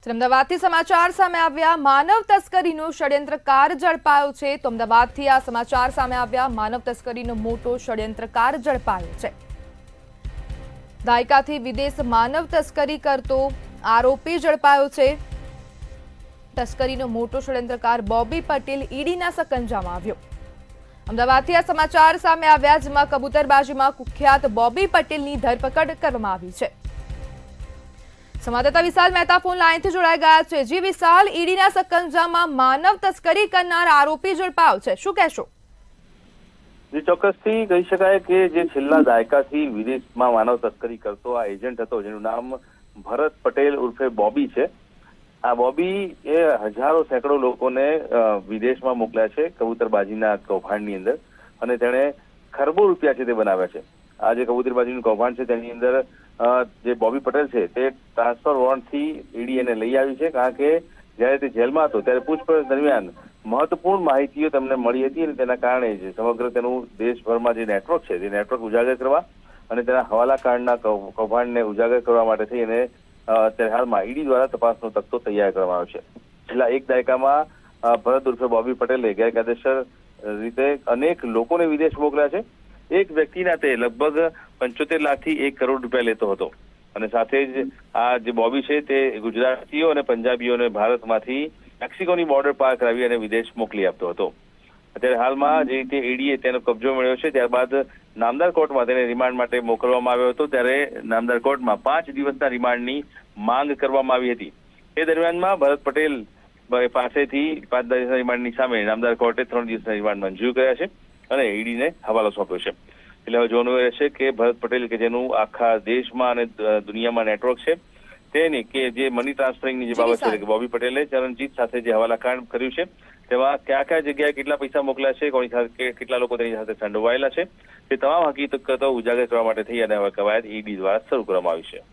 અમદાવાદથી સમાચાર સામે આવ્યા માનવ તસ્કરીનો ષડયંત્રકાર ઝડપાયો છે તો અમદાવાદથી આ સમાચાર સામે આવ્યા માનવ તસ્કરીનો મોટો ષડયંત્રકાર ઝડપાયો છે। દાયકાથી વિદેશ માનવ તસ્કરી કરતો આરોપી ઝડપાયો છે। તસ્કરીનો મોટો ષડયંત્રકાર બોબી પટેલ ઈડીના સકંજામાં આવ્યો। અમદાવાદથી આ સમાચાર સામે આવ્યા જેમાં કબૂતરબાજીમાં કુખ્યાત બોબી પટેલની ધરપકડ કરવામાં આવી છે। સંવાદદાતા વિશાલ મહેતા ફોન લાઈનથી જોડાઈ ગયા છે। જી વિશાલ, ઈડીના સકંજામાં માનવ તસ્કરી કરનાર આરોપી ઝડપાયો છે, શું કહેશો? જે ચોક્કસથી કહી શકાય કે જે છેલ્લા દાયકાથી વિદેશમાં માનવ તસ્કરી કરતો આ એજન્ટ હતો, જેનું નામ ભરત પટેલ ઉર્ફે બોબી છે। આ બોબી એ હજારો સેંકડો લોકોને વિદેશમાં મોકલ્યા છે કબૂતરબાજીના કૌભાંડની અંદર, અને તેણે ખરબો રૂપિયા છે તે બનાવ્યા છે। આ જે કબૂતરબાજીનું કૌભાંડ છે તેની અંદર જે બોબી પટેલ છે તે ટ્રાન્સફર વોરંટથી ઈડી એને લઈ આવી છે, કારણ કે જ્યારે તે જેલમાં હતો ત્યારે પૂછપરછ દરમિયાન મહત્વપૂર્ણ માહિતીઓ તેમને મળી હતી અને તેના કારણે જ સમગ્ર તેનું દેશભરમાં જે નેટવર્ક છે તે નેટવર્ક ઉજાગર કરવા અને તેના હવાલા કાંડના કૌભાંડને ઉજાગર કરવા માટે થઈ અને અત્યારે હાલમાં ઈડી દ્વારા તપાસનો તખ્તો તૈયાર કરવામાં આવ્યો છે। છેલ્લા એક દાયકામાં ભરત ઉર્ફે બોબી પટેલે ગેરકાયદેસર રીતે અનેક લોકોને વિદેશ મોકલ્યા છે। એક વ્યક્તિના તે લગભગ 75 લાખથી 1 કરોડ રૂપિયા લેતો હતો, અને સાથે જ આ જે બોબી છે તે ગુજરાતીઓ અને પંજાબીઓને ભારતમાંથી મેક્સિકોની બોર્ડર પાર કરાવી અને વિદેશ મોકલી આપતો હતો। અત્યારે હાલમાં જે રીતે ઈડીએ તેનો કબજો મેળવ્યો છે, ત્યારબાદ નામદાર કોર્ટમાં તેને રિમાન્ડ માટે મોકલવામાં આવ્યો હતો, ત્યારે નામદાર કોર્ટમાં 5 દિવસના રિમાન્ડની માંગ કરવામાં આવી હતી। એ દરમિયાનમાં ભરત પટેલ પાસેથી 5 દિવસના રિમાન્ડની સામે નામદાર કોર્ટે 3 દિવસના રિમાન્ડ મંજૂર કર્યા છે અને ઈડીને હવાલો સોંપ્યો છે। એટલે હવે જોવાનું રહેશે કે ભરત પટેલ કે જેનું આખા દેશમાં અને દુનિયામાં નેટવર્ક છે, તેની કે જે મની ટ્રાન્સફરિંગની જે બાબત છે કે બોબી પટેલે ચરણજીત સાથે જે હવાલાકાંડ કર્યું છે તેમાં કયા જગ્યાએ કેટલા પૈસા મોકલ્યા છે, કોની સાથે કેટલા લોકો તેની સાથે સંડોવાયેલા છે, તે તમામ હકીકતો ઉજાગર કરવા માટે થઈ અને હવે કવાયત ઈડી દ્વારા શરૂ કરવામાં આવી છે।